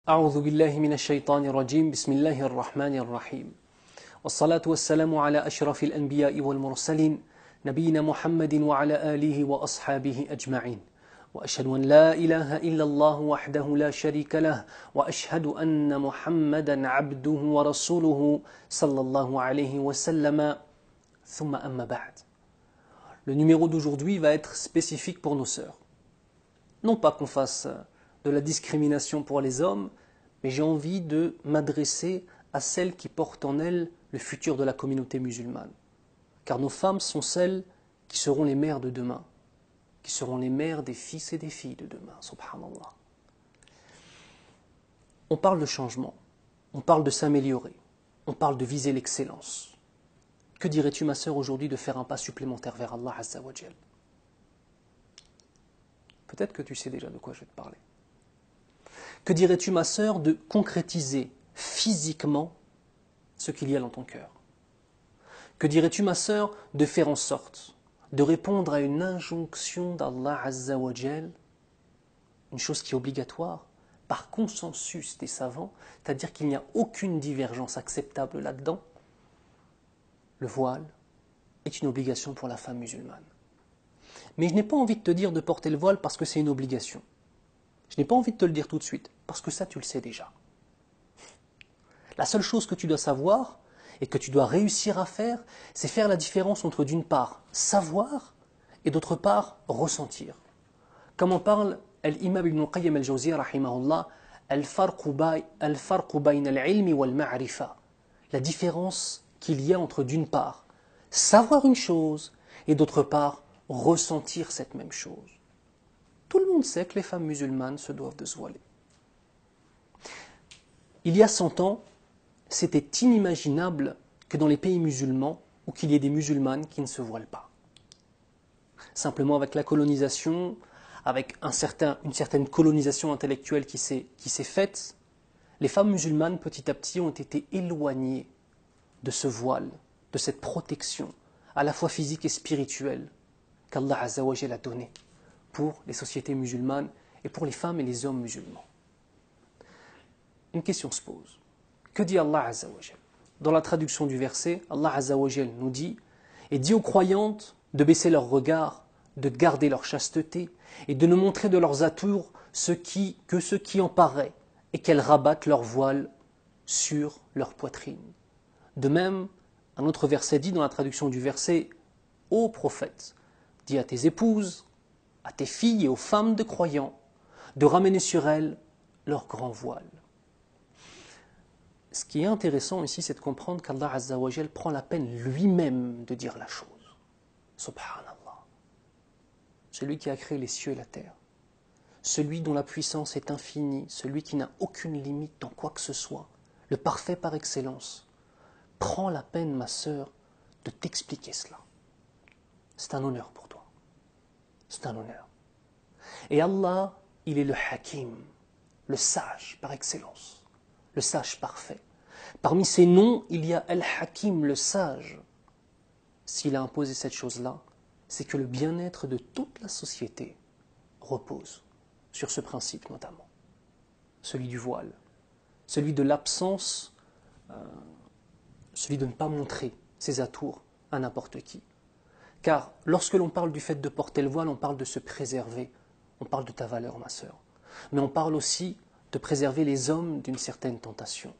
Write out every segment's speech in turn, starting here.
أعوذ بالله من الشيطان الرجيم بسم الله الرحمن الرحيم والصلاة والسلام على أشرف الأنبياء والمرسلين نبينا محمد وعلى آله وأصحابه أجمعين وأشهد أن لا إله إلا الله وحده لا شريك له وأشهد أن محمدا عبده ورسوله صلى الله عليه وسلم ثم أما بعد. Le numéro d'aujourd'hui va être spécifique pour nos sœurs. Non pas qu'on fasse de la discrimination pour les hommes, mais j'ai envie de m'adresser à celles qui portent en elles le futur de la communauté musulmane. Car nos femmes sont celles qui seront les mères de demain, qui seront les mères des fils et des filles de demain, subhanallah. On parle de changement, on parle de s'améliorer, on parle de viser l'excellence. Que dirais-tu, ma sœur, aujourd'hui de faire un pas supplémentaire vers Allah Azza wa Jal? Peut-être que tu sais déjà de quoi je vais te parler. Que dirais-tu, ma sœur, de concrétiser physiquement ce qu'il y a dans ton cœur? Que dirais-tu, ma sœur, de faire en sorte de répondre à une injonction d'Allah Azza wa Jal, une chose qui est obligatoire, par consensus des savants, c'est-à-dire qu'il n'y a aucune divergence acceptable là-dedans? Le voile est une obligation pour la femme musulmane. Mais je n'ai pas envie de te dire de porter le voile parce que c'est une obligation. Je n'ai pas envie de te le dire tout de suite, parce que ça tu le sais déjà. La seule chose que tu dois savoir, et que tu dois réussir à faire, c'est faire la différence entre d'une part savoir, et d'autre part ressentir. Comme en parle l'imam Ibn Qayyim al-Jawziyya rahimahullah, al-farqu bayna al-ilmi wal-ma'rifa. La différence qu'il y a entre d'une part savoir une chose, et d'autre part ressentir cette même chose. Tout le monde sait que les femmes musulmanes se doivent de se voiler. Il y a 100 ans, c'était inimaginable que dans les pays musulmans, ou qu'il y ait des musulmanes qui ne se voilent pas. Simplement avec la colonisation, avec une certaine colonisation intellectuelle qui s'est faite, les femmes musulmanes petit à petit ont été éloignées de ce voile, de cette protection, à la fois physique et spirituelle, qu'Allah Azza wa Jal a donné pour les sociétés musulmanes et pour les femmes et les hommes musulmans. Une question se pose. Que dit Allah Azza wa Jal? Dans la traduction du verset, Allah Azza wa Jal nous dit « Et dit aux croyantes de baisser leur regard, de garder leur chasteté et de ne montrer de leurs atours que ce qui en paraît et qu'elles rabattent leur voile sur leur poitrine. » De même, un autre verset dit dans la traduction du verset « Ô prophète, dis à tes épouses, à tes filles et aux femmes de croyants, de ramener sur elles leur grand voile. » Ce qui est intéressant ici, c'est de comprendre qu'Allah Azza wa Jal prend la peine lui-même de dire la chose. Subhanallah. Celui qui a créé les cieux et la terre, celui dont la puissance est infinie, celui qui n'a aucune limite dans quoi que ce soit, le parfait par excellence, prend la peine, ma sœur, de t'expliquer cela. C'est un honneur pour toi. C'est un honneur. Et Allah, il est le Hakim, le sage par excellence, le sage parfait. Parmi ses noms, il y a Al-Hakim, le sage. S'il a imposé cette chose-là, c'est que le bien-être de toute la société repose sur ce principe notamment. Celui du voile, celui de l'absence, celui de ne pas montrer ses atours à n'importe qui. Car lorsque l'on parle du fait de porter le voile, on parle de se préserver, on parle de ta valeur, ma sœur. Mais on parle aussi de préserver les hommes d'une certaine tentation.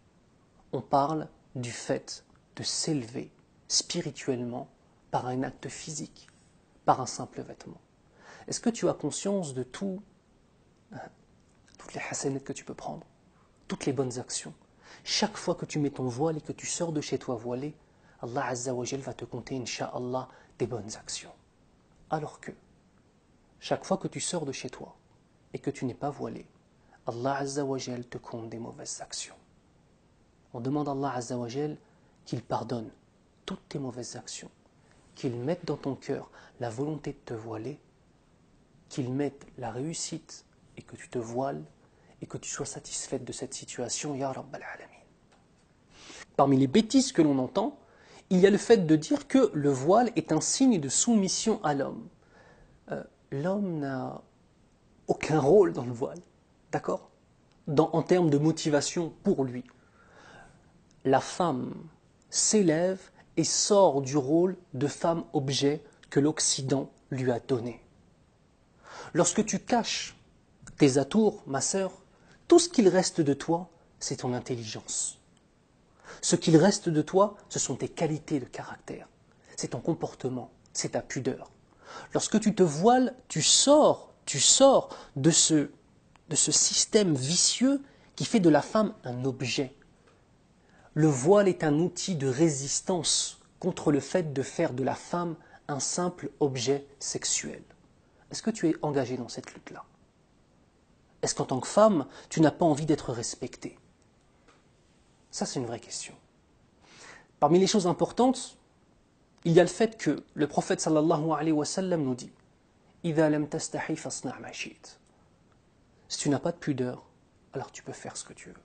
On parle du fait de s'élever spirituellement par un acte physique, par un simple vêtement. Est-ce que tu as conscience de toutes les hasanat que tu peux prendre, toutes les bonnes actions? Chaque fois que tu mets ton voile et que tu sors de chez toi voilé, Allah Azza wa Jal va te compter, Inch'Allah, des bonnes actions. Alors que, chaque fois que tu sors de chez toi et que tu n'es pas voilé, Allah Azza wa Jal te compte des mauvaises actions. On demande à Allah Azza wa Jal qu'il pardonne toutes tes mauvaises actions, qu'il mette dans ton cœur la volonté de te voiler, qu'il mette la réussite et que tu te voiles et que tu sois satisfaite de cette situation, Ya Rabbal Alamin. Parmi les bêtises que l'on entend, il y a le fait de dire que le voile est un signe de soumission à l'homme. L'homme n'a aucun rôle dans le voile, d'accord? en termes de motivation pour lui. La femme s'élève et sort du rôle de femme objet que l'Occident lui a donné. Lorsque tu caches tes atours, ma sœur, tout ce qu'il reste de toi, c'est ton intelligence. Ce qu'il reste de toi, ce sont tes qualités de caractère, c'est ton comportement, c'est ta pudeur. Lorsque tu te voiles, tu sors de ce système vicieux qui fait de la femme un objet. Le voile est un outil de résistance contre le fait de faire de la femme un simple objet sexuel. Est-ce que tu es engagé dans cette lutte-là? Est-ce qu'en tant que femme, tu n'as pas envie d'être respectée? Ça, c'est une vraie question. Parmi les choses importantes, il y a le fait que le prophète sallallahu alayhi wa sallam nous dit « Idha lam tastahi fasna' ma shi'ta » Si tu n'as pas de pudeur, alors tu peux faire ce que tu veux.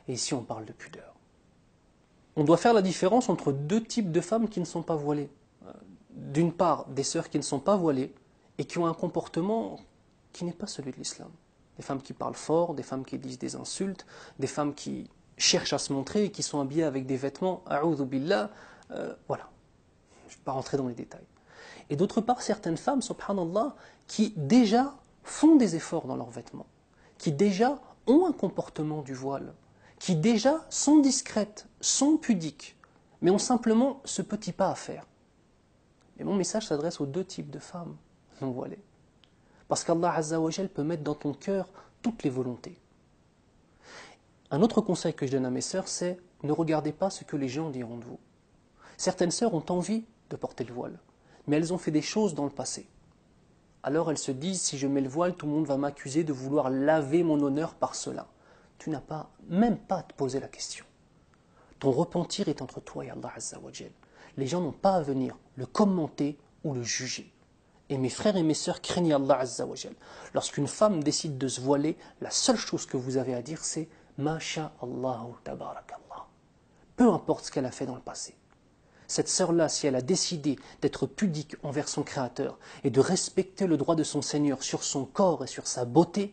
Et ici, on parle de pudeur. On doit faire la différence entre deux types de femmes qui ne sont pas voilées. D'une part, des sœurs qui ne sont pas voilées et qui ont un comportement qui n'est pas celui de l'islam. Des femmes qui parlent fort, des femmes qui disent des insultes, des femmes qui cherchent à se montrer et qui sont habillées avec des vêtements, a'udhu billah, voilà. Je ne vais pas rentrer dans les détails. Et d'autre part, certaines femmes, subhanallah, qui déjà font des efforts dans leurs vêtements, qui déjà ont un comportement du voile, qui déjà sont discrètes, sont pudiques, mais ont simplement ce petit pas à faire. Et mon message s'adresse aux deux types de femmes non voilées. Parce qu'Allah Azza wa Jal peut mettre dans ton cœur toutes les volontés. Un autre conseil que je donne à mes sœurs, c'est ne regardez pas ce que les gens diront de vous. Certaines sœurs ont envie de porter le voile, mais elles ont fait des choses dans le passé. Alors elles se disent, si je mets le voile, tout le monde va m'accuser de vouloir laver mon honneur par cela. Tu n'as pas, même pas à te poser la question. Ton repentir est entre toi et Allah Azza wa Jal. Les gens n'ont pas à venir le commenter ou le juger. Et mes frères et mes sœurs, craignez Allah Azza wa Jal. Lorsqu'une femme décide de se voiler, la seule chose que vous avez à dire, c'est « Masha Allahu tabarakallah ». Peu importe ce qu'elle a fait dans le passé. Cette sœur-là, si elle a décidé d'être pudique envers son Créateur et de respecter le droit de son Seigneur sur son corps et sur sa beauté,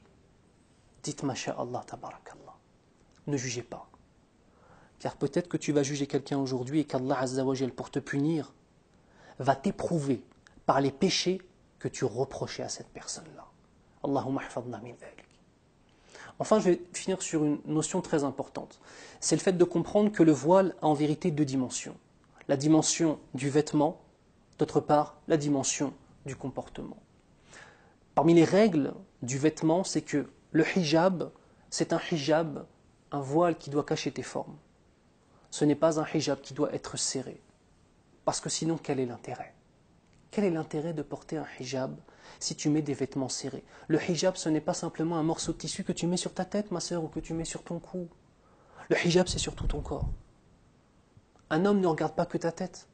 dites Masha Allah tabarakallah. Ne jugez pas. Car peut-être que tu vas juger quelqu'un aujourd'hui et qu'Allah Azza wa Jal, pour te punir, va t'éprouver par les péchés que tu reprochais à cette personne-là. Allahumma hafadna min dhalik. Enfin, je vais finir sur une notion très importante. C'est le fait de comprendre que le voile a en vérité deux dimensions. La dimension du vêtement, d'autre part, la dimension du comportement. Parmi les règles du vêtement, c'est que le hijab, c'est un hijab, un voile qui doit cacher tes formes. Ce n'est pas un hijab qui doit être serré. Parce que sinon, quel est l'intérêt? Quel est l'intérêt de porter un hijab si tu mets des vêtements serrés? Le hijab, ce n'est pas simplement un morceau de tissu que tu mets sur ta tête, ma sœur, ou que tu mets sur ton cou. Le hijab, c'est sur tout ton corps. Un homme ne regarde pas que ta tête.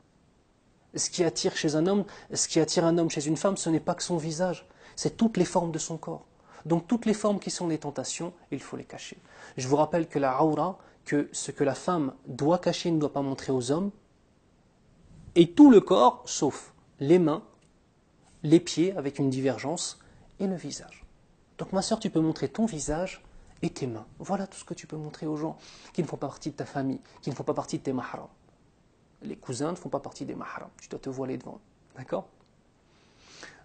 Ce qui attire chez un homme, ce qui attire un homme chez une femme, ce n'est pas que son visage, c'est toutes les formes de son corps. Donc toutes les formes qui sont des tentations, il faut les cacher. Je vous rappelle que la aura, que ce que la femme doit cacher ne doit pas montrer aux hommes, et tout le corps, sauf les mains, les pieds avec une divergence, et le visage. Donc ma sœur, tu peux montrer ton visage et tes mains. Voilà tout ce que tu peux montrer aux gens qui ne font pas partie de ta famille, qui ne font pas partie de tes mahrams. Les cousins ne font pas partie des mahrams. Tu dois te voiler devant. D'accord?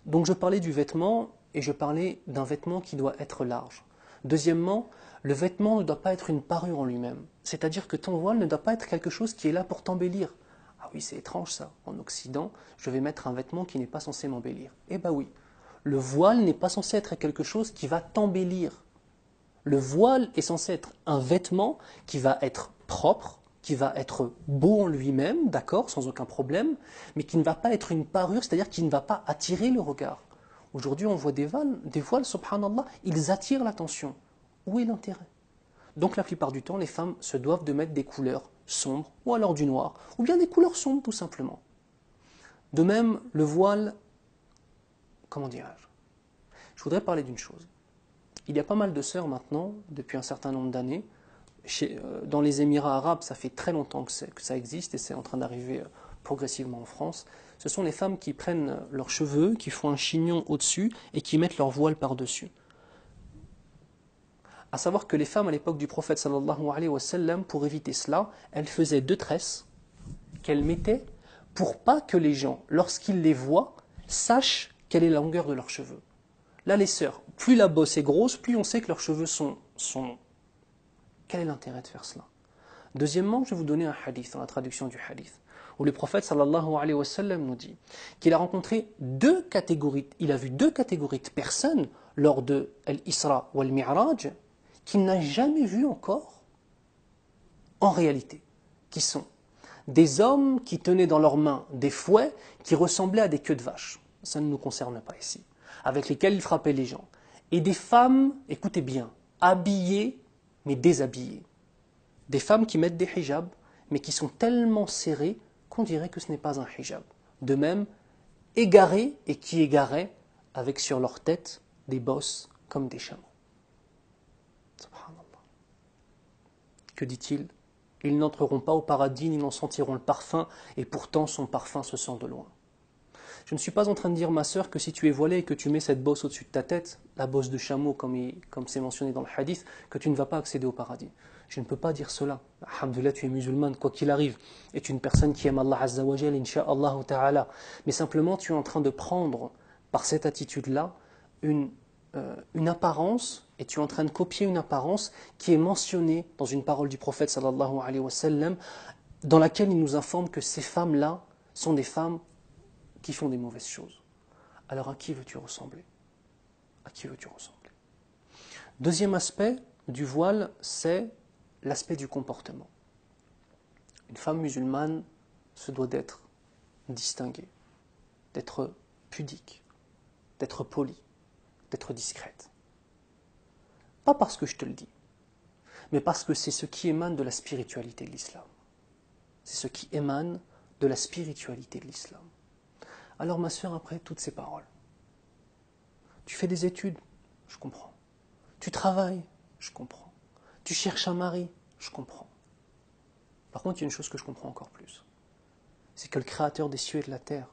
Donc je parlais du vêtement et je parlais d'un vêtement qui doit être large. Deuxièmement, le vêtement ne doit pas être une parure en lui-même. C'est-à-dire que ton voile ne doit pas être quelque chose qui est là pour t'embellir. Ah oui, c'est étrange ça. En Occident, je vais mettre un vêtement qui n'est pas censé m'embellir. Eh bien oui, le voile n'est pas censé être quelque chose qui va t'embellir. Le voile est censé être un vêtement qui va être propre, qui va être beau en lui-même, d'accord, sans aucun problème, mais qui ne va pas être une parure, c'est-à-dire qui ne va pas attirer le regard. Aujourd'hui, on voit des voiles, subhanallah, ils attirent l'attention. Où est l'intérêt? Donc la plupart du temps, les femmes se doivent de mettre des couleurs sombres, ou alors du noir, ou bien des couleurs sombres tout simplement. De même, le voile, comment dirais-je? Je voudrais parler d'une chose. Il y a pas mal de sœurs maintenant, depuis un certain nombre d'années, dans les Émirats arabes, ça fait très longtemps que ça existe et c'est en train d'arriver progressivement en France. Ce sont les femmes qui prennent leurs cheveux, qui font un chignon au-dessus et qui mettent leur voile par-dessus. À savoir que les femmes à l'époque du prophète sallallahu alayhi wa sallam, pour éviter cela, elles faisaient 2 tresses qu'elles mettaient pour pas que les gens, lorsqu'ils les voient, sachent quelle est la longueur de leurs cheveux. Là, les sœurs, plus la bosse est grosse, plus on sait que leurs cheveux sont longs. Quel est l'intérêt de faire cela? Deuxièmement, je vais vous donner un hadith, dans la traduction du hadith, où le prophète sallallahu alayhi wa sallam nous dit qu'il a rencontré 2 catégories, il a vu 2 catégories de personnes lors de l'Isra ou al-Mi'raj qu'il n'a jamais vu encore en réalité, qui sont des hommes qui tenaient dans leurs mains des fouets qui ressemblaient à des queues de vache, ça ne nous concerne pas ici, avec lesquels ils frappaient les gens, et des femmes, écoutez bien, habillées mais déshabillées, des femmes qui mettent des hijabs mais qui sont tellement serrées qu'on dirait que ce n'est pas un hijab, de même égarées et qui égaraient avec sur leur tête des bosses comme des chameaux. Subhanallah. Que dit-il? Ils n'entreront pas au paradis ni n'en sentiront le parfum, et pourtant son parfum se sent de loin. Je ne suis pas en train de dire, ma sœur, que si tu es voilée et que tu mets cette bosse au-dessus de ta tête, la bosse de chameau comme c'est mentionné dans le hadith, que tu ne vas pas accéder au paradis. Je ne peux pas dire cela. Alhamdulillah, tu es musulmane, quoi qu'il arrive. Et tu es une personne qui aime Allah Azza wa Jal, insha'Allah ta'ala. Mais simplement, tu es en train de prendre, par cette attitude-là, une apparence, et tu es en train de copier une apparence qui est mentionnée dans une parole du prophète sallallahu alayhi wa sallam, dans laquelle il nous informe que ces femmes-là sont des femmes qui font des mauvaises choses. Alors à qui veux-tu ressembler? À qui veux-tu ressembler? Deuxième aspect du voile, c'est l'aspect du comportement. Une femme musulmane se doit d'être distinguée, d'être pudique, d'être polie, d'être discrète. Pas parce que je te le dis, mais parce que c'est ce qui émane de la spiritualité de l'islam. C'est ce qui émane de la spiritualité de l'islam. Alors ma sœur, après toutes ces paroles, tu fais des études, je comprends. Tu travailles, je comprends. Tu cherches un mari, je comprends. Par contre, il y a une chose que je comprends encore plus. C'est que le Créateur des cieux et de la terre,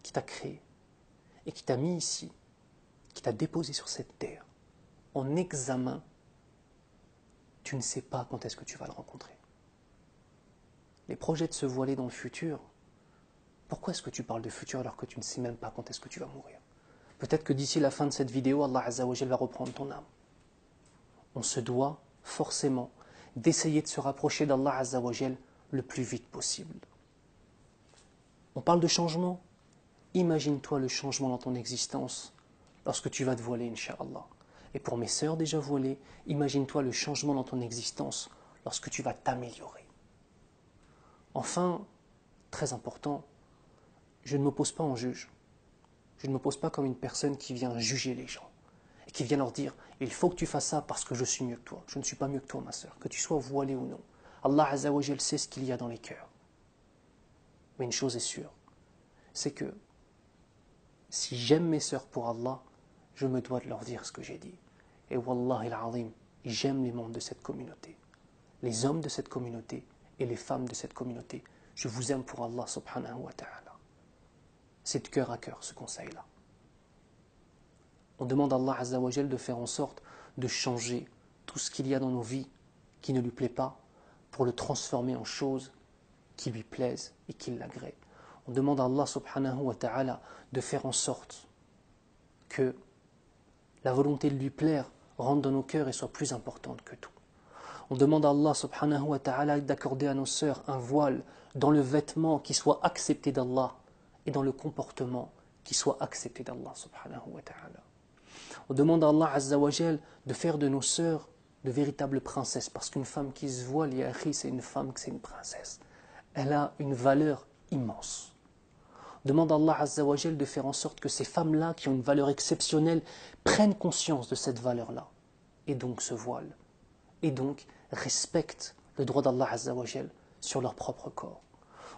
qui t'a créé, et qui t'a mis ici, qui t'a déposé sur cette terre, en examen, tu ne sais pas quand est-ce que tu vas le rencontrer. Les projets de se voiler dans le futur, pourquoi est-ce que tu parles de futur alors que tu ne sais même pas quand est-ce que tu vas mourir? Peut-être que d'ici la fin de cette vidéo, Allah Azza wa Jal va reprendre ton âme. On se doit forcément d'essayer de se rapprocher d'Allah Azza wa Jal le plus vite possible. On parle de changement. Imagine-toi le changement dans ton existence lorsque tu vas te voiler, Inch'Allah. Et pour mes sœurs déjà voilées, imagine-toi le changement dans ton existence lorsque tu vas t'améliorer. Enfin, très important, je ne m'oppose pas en juge. Je ne m'oppose pas comme une personne qui vient juger les gens et qui vient leur dire « il faut que tu fasses ça parce que je suis mieux que toi ». Je ne suis pas mieux que toi, ma sœur, que tu sois voilée ou non. Allah Azza wa Jal sait ce qu'il y a dans les cœurs. Mais une chose est sûre, c'est que si j'aime mes sœurs pour Allah, je me dois de leur dire ce que j'ai dit. Et Wallahi al-Azim, j'aime les membres de cette communauté, les hommes de cette communauté et les femmes de cette communauté. Je vous aime pour Allah subhanahu wa ta'ala. C'est de cœur à cœur ce conseil-là. On demande à Allah Azza wa Jal de faire en sorte de changer tout ce qu'il y a dans nos vies qui ne lui plaît pas pour le transformer en choses qui lui plaisent et qui l'agréent. On demande à Allah subhanahu wa ta'ala de faire en sorte que la volonté de lui plaire rentre dans nos cœurs et soit plus importante que tout. On demande à Allah subhanahu wa ta'ala d'accorder à nos sœurs un voile dans le vêtement qui soit accepté d'Allah et dans le comportement qui soit accepté d'Allah subhanahu wa ta'ala. On demande à Allah Azza wa Jal de faire de nos sœurs de véritables princesses, parce qu'une femme qui se voile, ya akhi, c'est une femme, c'est une princesse. Elle a une valeur immense. On demande à Allah Azza wa Jal de faire en sorte que ces femmes-là, qui ont une valeur exceptionnelle, prennent conscience de cette valeur-là, et donc se voilent, et donc respectent le droit d'Allah Azza wa Jal sur leur propre corps.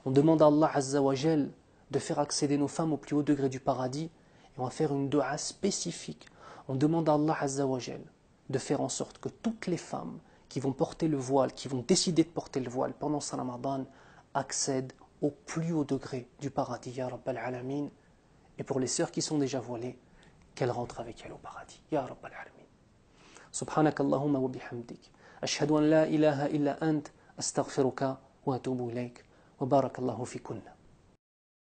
On demande à Allah Azza wa Jal de faire accéder nos femmes au plus haut degré du paradis, et on va faire une dua spécifique. On demande à Allah Azza wa Jal de faire en sorte que toutes les femmes qui vont porter le voile, qui vont décider de porter le voile pendant ce Ramadan, accèdent au plus haut degré du paradis, Ya Rabbal Alamin. Et pour les sœurs qui sont déjà voilées, qu'elles rentrent avec elles au paradis, Ya Rabbal Alamin. سبحانك اللهم وبحمدك أشهد أن لا إله إلا أنت أستغفرك وأتوب إليك وبارك الله فيكن.